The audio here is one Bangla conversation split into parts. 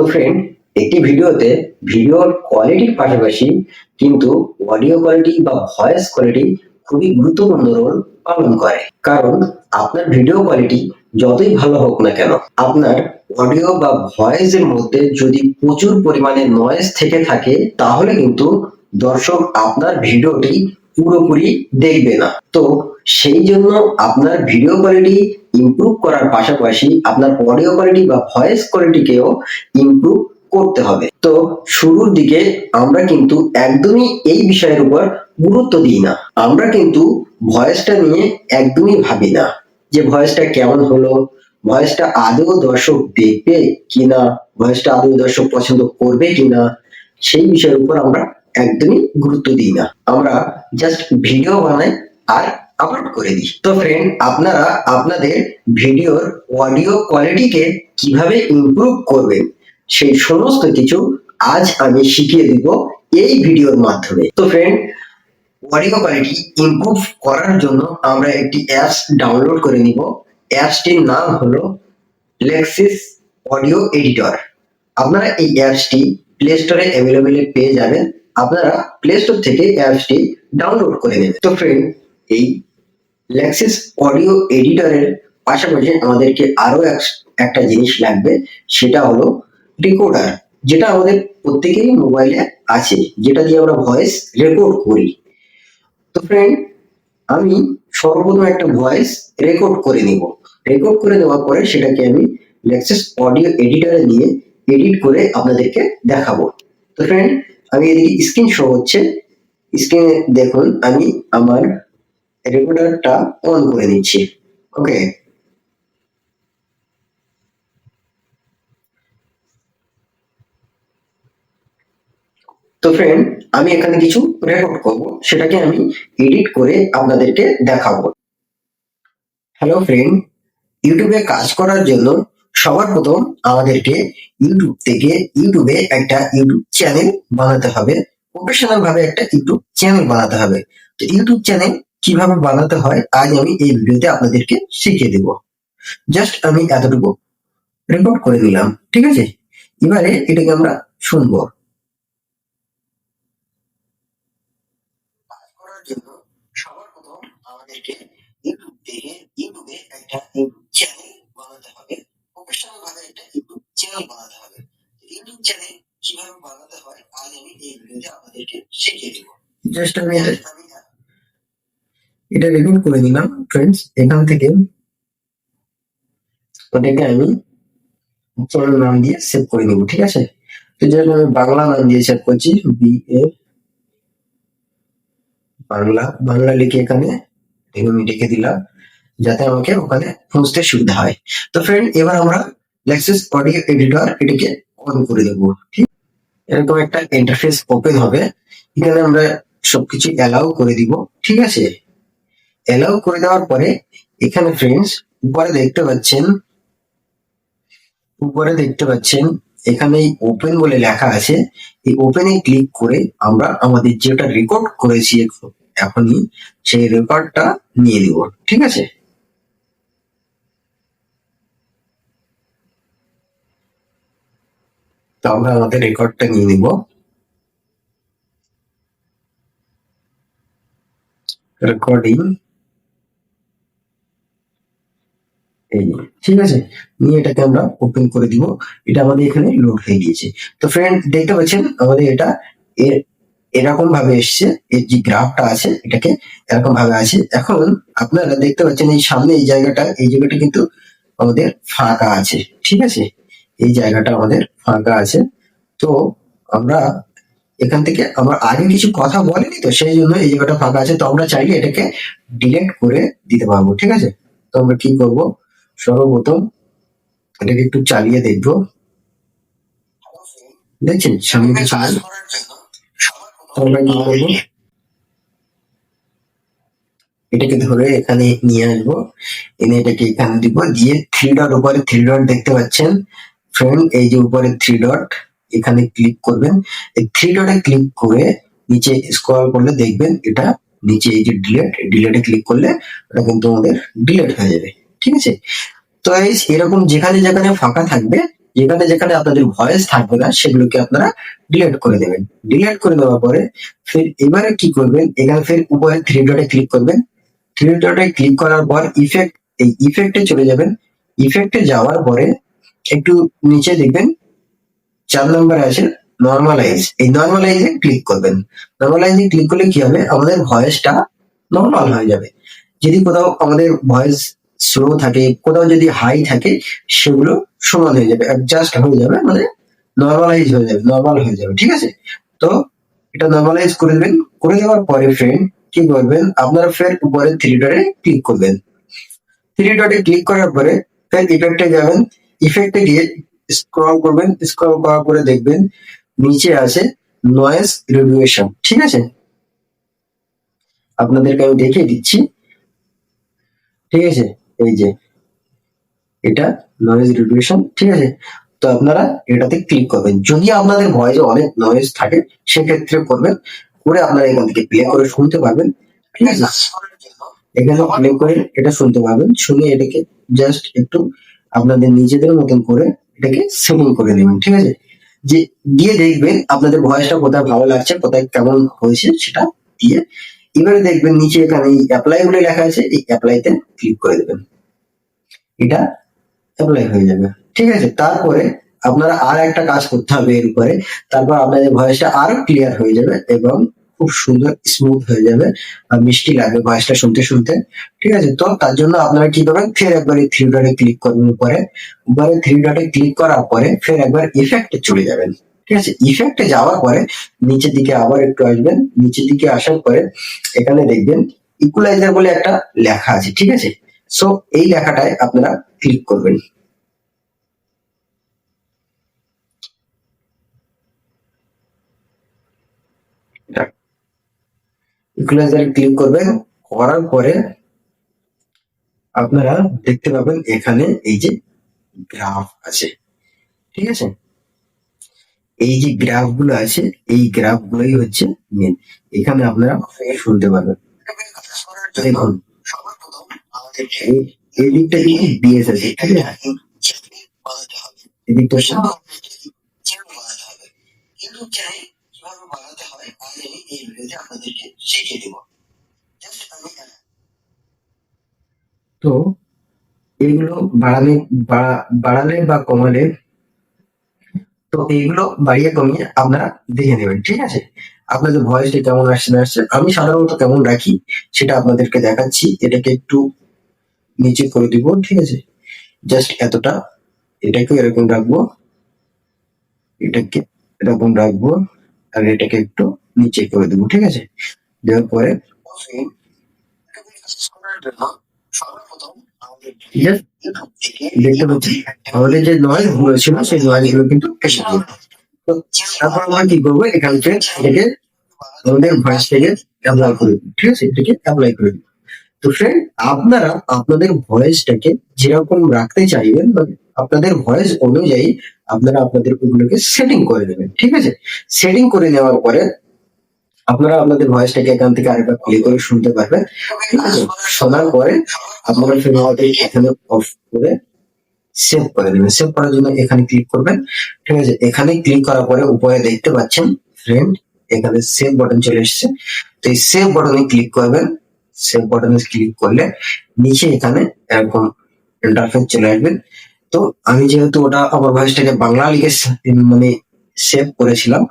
তো ফ্রেন্ড, একটি ভিডিওতে ভিডিওর কোয়ালিটির পাশাপাশি কিন্তু অডিও কোয়ালিটি বা ভয়েস কোয়ালিটি খুবই গুরুত্বপূর্ণ রোল পালন করে। কারণ আপনার ভিডিও কোয়ালিটি যতই ভালো হোক না কেন, আপনার অডিও বা ভয়েস এর মধ্যে যদি প্রচুর পরিমাণে নয়েজ থেকে থাকে, তাহলে কিন্তু দর্শক আপনার ভিডিওটি পুরোপুরি দেখবে না। তো সেই জন্য আপনার ভিডিও কোয়ালিটি ইমপ্রুভ করার পাশাপাশি আপনার অডিও কোয়ালিটি বা ভয়েস কোয়ালিটিকেও ইমপ্রুভ করতে হবে। তো শুরুর দিকে আমরা কিন্তু একদমই এই বিষয়ের উপর গুরুত্ব দিই না। আমরা কিন্তু ভয়েসটা নিয়ে একদমই ভাবি না যে ভয়েসটা কেমন হলো, ভয়েসটা আদৌ দর্শক দেখবে কিনা, ভয়েসটা আদৌ দর্শক পছন্দ করবে কিনা, সেই বিষয়ের উপর আমরা একদমই গুরুত্ব দিই না। আমরা জাস্ট ভিডিও বানাই আর আপলোড করে দিই। তো ফ্রেন্ড, আপনারা আপনাদের ভিডিওর অডিও কোয়ালিটিকে কিভাবে ইমপ্রুভ করবেন সেই সমস্ত কিছু আজ আমি শিখিয়ে দিব এই ভিডিওর মাধ্যমে। তো ফ্রেন্ড, অডিও কোয়ালিটি ইমপ্রুভ করার জন্য আমরা একটি অ্যাপস ডাউনলোড করে নিব। অ্যাপসটির নাম হলো লেক্সিস অডিও এডিটর। আপনারা এই অ্যাপসটি প্লে স্টোরে অ্যাভেলেবেল পেয়ে যাবেন। আপনারা প্লে স্টোর থেকে অ্যাপসটি ডাউনলোড করে নেবেন। তো ফ্রেন্ড, এই লেক্সিস অডিও এডিটরের পাশাপাশি আমাদেরকে আরো একটা জিনিস লাগবে, সেটা হলো রেকর্ডার, যেটা আমাদের প্রত্যেকেরই মোবাইলে আছে, যেটা দিয়ে আমরা ভয়েস রেকর্ড করি। তো ফ্রেন্ড, আমি সর্বপ্রথম একটা ভয়েস রেকর্ড করে নিব। রেকর্ড করে নেওয়ার পরে সেটাকে আমি লেক্সিস অডিও এডিটরে নিয়ে এডিট করে আপনাদেরকে দেখাবো। তো ফ্রেন্ড, আমি এদিকে স্ক্রিন শো হচ্ছে, স্ক্রিনে দেখুন আমি আমার রেকর্ডারটা অন করে নিচ্ছি। ওকে, তো ফ্রেন্ড, আমি এখানে কিছু রেকর্ড করব, সেটাকে আমি এডিট করে আপনাদেরকে দেখাবো। হ্যালো ফ্রেন্ড, ইউটিউবে কাজ করার জন্য সবার প্রথম আমাদেরকে ইউটিউবে একটা ইউটিউব চ্যানেল বানাতে হবে। প্রফেশনাল ভাবে একটা ইউটিউব চ্যানেল বানাতে হবে। তো ইউটিউব চ্যানেল কিভাবে বানাতে হয় আজ আমি এই ভিডিওতে আপনাদেরকে শিখিয়ে দেব। জাস্ট আমি এতটুকু রেকর্ড করে নিলাম, ঠিক আছে? এবারে এটাকে আমরা শুনবো। কাজ করার জন্য সবার প্রথম আমাদেরকে ইউটিউবে একটা ইউটিউব চ্যানেল বানাতে হবে। প্রফেশনাল ভাবে একটা ইউটিউব চ্যানেল বানাতে হবে। ইউটিউব চ্যানেল কিভাবে বানাতে হয় আজ আমি এই ভিডিওতে আপনাদেরকে শিখিয়ে দেব। জাস্ট আমি এটা রেকর্ড করে নিলাম ফ্রেন্ডস। এখান থেকে ওটাকে আমি চ্যানেল নাম দিয়ে সেভ করে নিব, ঠিক আছে? তো যেটা আমি বাংলা নাম দিয়ে সেভ করছি, BA বাংলা লিখে এখানে আমি লিখে দিলাম, যাতে আমাকে ওখানে খুঁজতে সুবিধা হয়। তো ফ্রেন্ড, এবার আমরা লেক্সিস অডিও এডিটর এটাকে অন করে দেবো। ঠিক, এরকম একটা ইন্টারফেস ওপেন হবে। এখানে আমরা সবকিছু অ্যালাউ করে দিব, ঠিক আছে? অ্যালাউ করে দেওয়ার পরে এখানে ফ্রেন্ডস উপরে দেখতে পাচ্ছেন এখানে ওপেন বলে লেখা আছে। এই ওপেনে ক্লিক করে আমরা আমাদের যেটা রেকর্ড করেছি এখনই সেই রেকর্ডটা নিয়ে নিব, ঠিক আছে? তো আমরা আমাদের রেকর্ডটা নিয়ে নিব। রেকর্ডিং, এই ঠিক আছে, নিয়ে এটাকে আমরা ওপেন করে দিব। এটা আমাদের এখানে লোড হয়ে গিয়েছে। তো ফ্রেন্ড, দেখতে পাচ্ছেন আমাদের এটা এরকম ভাবে এসছে। এর যে গ্রাফটা আছে এটাকে এরকম ভাবে আছে। এখন আপনারা দেখতে পাচ্ছেন এই সামনে এই জায়গাটা কিন্তু আমাদের ফাঁকা আছে, ঠিক আছে? এই জায়গাটা আমাদের ফাঁকা আছে। তো আমরা এখান থেকে আমরা আগে কিছু কথা বলিনি, তো সেই জন্য এই জায়গাটা ফাঁকা আছে। তো আমরা চাইলে এটাকে ডিলিট করে দিতে পারবো, ঠিক আছে? তো আমরা কি করব, সর্বপ্রথম এটাকে একটু চালিয়ে দেখবো। দেখছেন সামনে কিছু নেই। তো আমরা কি করবো, এটাকে ধরে এখানে নিয়ে আসবো, এনে এটাকে এখানে দিব, দিয়ে থ্রি ডট দেখতে পাচ্ছেন ফ্রেন্ড, এই যে উপরে থ্রি ডট, এখানে ক্লিক করবেন। এই থ্রি ডটে ক্লিক করে নিচে স্ক্রল করলে দেখবেন এটা নিচে এই যে ডিলেটে ক্লিক করলে এটা কিন্তু আমাদের ডিলেট হয়ে যাবে, ঠিক আছে? তো এরকম যেখানে যেখানে ফাঁকা থাকবে যেখানে যেখানে আপনাদের ভয়েস থাকবে না সেগুলোকে আপনারা ডিলিট করে দেবেন। ডিলিট করে দেওয়ার পরে ফির এবারে কি করবেন, এখানে ফির উপরে থ্রি ডটে ক্লিক করবেন। থ্রি ডটে ক্লিক করার পর ইফেক্ট, এই ইফেক্টে চলে যাবেন। ইফেক্টে যাওয়ার পরে একটু নিচে দেখবেন 4 নম্বরে আছে নর্মালাইজ, এই নর্মালাইজে ক্লিক করবেন। নর্মালাইজে ক্লিক করলে কি হবে, আমাদের ভয়েসটা নর্মাল হয়ে যাবে। যদি কোথাও আমাদের ভয়েস স্লো থাকে, কোথাও যদি হাই থাকে, সেগুলো সমান হয়ে যাবে, অ্যাডজাস্ট হয়ে যাবে, মানে নর্মালাইজ হয়ে যাবে, নর্মাল হয়ে যাবে। ঠিক আছে, তো এটা নর্মালাইজ করে দেবেন। করে দেওয়ার পরে ফ্রেন্ড কি করবেন, আপনারা ফের উপরে থ্রি ডটে ক্লিক করবেন। থ্রি ডটে ক্লিক করার পরে ফের ইফেক্টে যাবেন। ইফেক্টে গিয়ে স্ক্রল করবেন। স্ক্রল করার পরে দেখবেন নিচে আছে নয়েজ রিডুয়েশন। ঠিক আছে, আপনাদেরকে আমি দেখিয়ে দিচ্ছি। ঠিক আছে, এই যে এটা নয়েজ রিডুয়েশন। ঠিক আছে, তো আপনারা এটাতে ক্লিক করবেন। যদি আপনাদের ভয়েসে অনেক নয়েজ থাকে সেক্ষেত্রে করবেন, করে আপনারা এখান থেকে প্লে করে শুনতে পারবেন। ঠিক আছে, এখানে প্লে করে এটা শুনতে পারবেন। শুনে এটাকে জাস্ট একটু আপনাদের নিজেদের মতন করে এটাকে সেটিং করে নেবেন। ঠিক আছে, যে দিয়ে দেখবেন আপনাদের ভয়েসটা কোথায় ভালো লাগছে, কোথায় কেমন হয়েছে সেটা দিয়ে এবারে দেখবেন নিচে এখানে অ্যাপ্লাই বলে লেখা আছে, এই অ্যাপ্লাইতে ক্লিক করে দেবেন। এটা অ্যাপ্লাই হয়ে যাবে। ঠিক আছে, তারপরে আপনারা আর একটা কাজ করতে হবে এর উপরে। তারপর আপনাদের ভয়েসটা আরো ক্লিয়ার হয়ে যাবে এবং খুব সুন্দর স্মুথ হয়ে যাবে আর মিষ্টি লাগবে ভয়েসটা শুনতে শুনতে। ঠিক আছে, তো তার জন্য আপনারা কি করবেন, ফের একবার এই থ্রি ডটে ক্লিক করবেন। উপরে উপরে থ্রি ডটে ক্লিক করার পরে ফের একবার ইফেক্টে চলে যাবেন। ঠিক আছে, ইফেক্টে যাওয়ার পরে নিচের দিকে আবার একটু আসবেন। নিচের দিকে আসার পরে এখানে দেখবেন ইকুয়ালাইজার বলে একটা লেখা আছে। ঠিক আছে, সো এই লেখাটায় আপনারা ক্লিক করবেন। ইকুয়ালাইজারে ক্লিক করবেন। করার পরে আপনারা দেখতে পাবেন এখানে এই যে গ্রাফ আছে। ঠিক আছে, এই যে গ্রাফ গুলো আছে, এই গ্রাফ গুলোই হচ্ছে মেন। এখানে আপনারা শুনতে পারবেন। দেখুন এই- এই দিকটা কিন্তু বিএস আছে। ঠিক আছে, এদিকটা কিন্তু চাই কিভাবে বানাতে হয় আজ আমি এই ভিডিওতে আপনাদেরকে শিখিয়ে দেবো। তো এগুলো বাড়ালে বা কমালে, তো এইগুলো বাড়িয়ে কমিয়ে আপনারা দেখে নেবেন। ঠিক আছে, আপনাদের ভয়েসটা কেমন আসছে না আসছে, আমি সাধারণত কেমন রাখি সেটা আপনাদেরকে দেখাচ্ছি। এটাকে একটু নিচে করে দিব। ঠিক আছে, জাস্ট এতটা, এটাকে এরকম রাখবো, এটাকে এরকম রাখবো, আর এটাকে একটু নিচে করে দেবো। ঠিক আছে, দেওয়ার পরে just দেখতে পাচ্ছি আমাদের যে নয়েজ গুলো ছিল সেই নয়েজ গুলো কিন্তু কেটে দিল। তো তারপর আমরা কি করবো, এখান থেকে এটাকে আমাদের ভয়েস থেকে অ্যাপ্লাই করে দিই। ঠিক আছে, এটাকে অ্যাপ্লাই করে দিই। তো ফ্রেন্ড, আপনারা আপনাদের ভয়েসটাকে যেরকম রাখতে চাইবেন, মানে আপনাদের ভয়েস অনুযায়ী আপনারা আপনাদের ওগুলোকে সেটিং করে দেবেন। ঠিক আছে, সেটিং করে নেওয়ার পরে আপনারা আপনাদের ভয়েসটাকে এখান থেকে আরেকবার প্লে করে শুনতে পারবেন। ঠিক আছে, শোনার পরে আপনারা ফিরে এখানে অফ করে সেভ করে দেবেন। সেভ করার জন্য এখানে ক্লিক করবেন। ঠিক আছে, এখানে ক্লিক করার পরে উপরে দেখতে পাচ্ছেন ফ্রেন্ড এখানে সেভ বাটন চলে এসেছে। তো এই সেভ বাটনে ক্লিক করবেন। সেভ বাটনে ক্লিক করলে নিচে এখানে এরকম ইন্টারফেস চলে আসবে। তো আমি যেহেতু ওটা আমার ভয়েসটাকে বাংলা লিখে মানে সেভ করেছিলাম,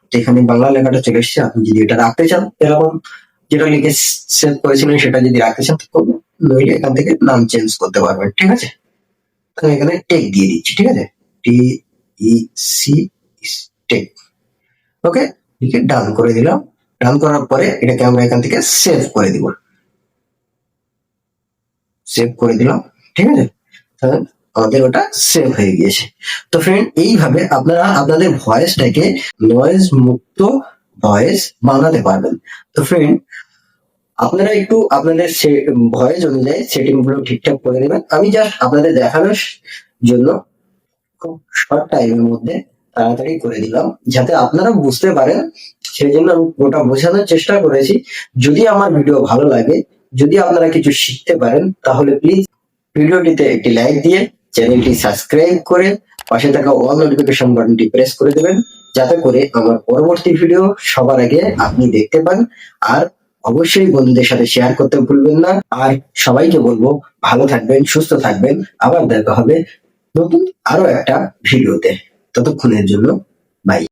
তো এখানে বাংলা লেখাটা চলে এসেছে। আপনি যদি এটা রাখতে চান এরকম যেটা লিখে সেভ করেছিলেন সেটা যদি রাখতে চান করবেন, নইলে এখান থেকে নাম চেঞ্জ করতে পারবেন। ঠিক আছে, আমি এখানে টেক দিয়ে দিচ্ছি। ঠিক আছে, টি ই সি টেক। ওকে, লিখে ডান করে দিলাম। ডান করার পরে এটাকে আমরা এখান থেকে সেভ করে দিব। সেভ করে দিলাম। ঠিক আছে, তাহলে আমাদের ওটা সেভ হয়ে গিয়েছে। তো ফ্রেন্ড, এইভাবে আপনারা আপনাদের ভয়েসটাকে নয়েজ মুক্ত ভয়েস বানাতে পারবেন। তো ফ্রেন্ড, আপনারা একটু আপনাদের ভয়েস অনুযায়ী সেটিং গুলো ঠিকঠাক করে নেবেন। আমি জাস্ট আপনাদের দেখানোর জন্য খুব শর্ট টাইমের মধ্যে তাড়াতাড়ি করে দিলাম যাতে আপনারা বুঝতে পারেন, সেই জন্য আমি ওটা বোঝানোর চেষ্টা করেছি। যদি আমার ভিডিও ভালো লাগে, যদি আপনারা কিছু শিখতে পারেন, তাহলে প্লিজ ভিডিওটিতে একটি লাইক দিয়ে চ্যানেলটি সাবস্ক্রাইব করে পাশে থাকা অল নোটিফিকেশন বাটনটি প্রেস করে দেবেন, যাতে করে আমার পরবর্তী ভিডিও সবার আগে আপনি দেখতে পান। আর অবশ্যই বন্ধুদের সাথে শেয়ার করতে ভুলবেন না। আর সবাইকে বলবো ভালো থাকবেন, সুস্থ থাকবেন। আবার দেখা হবে নতুন আরো একটা ভিডিওতে। ততক্ষণের জন্য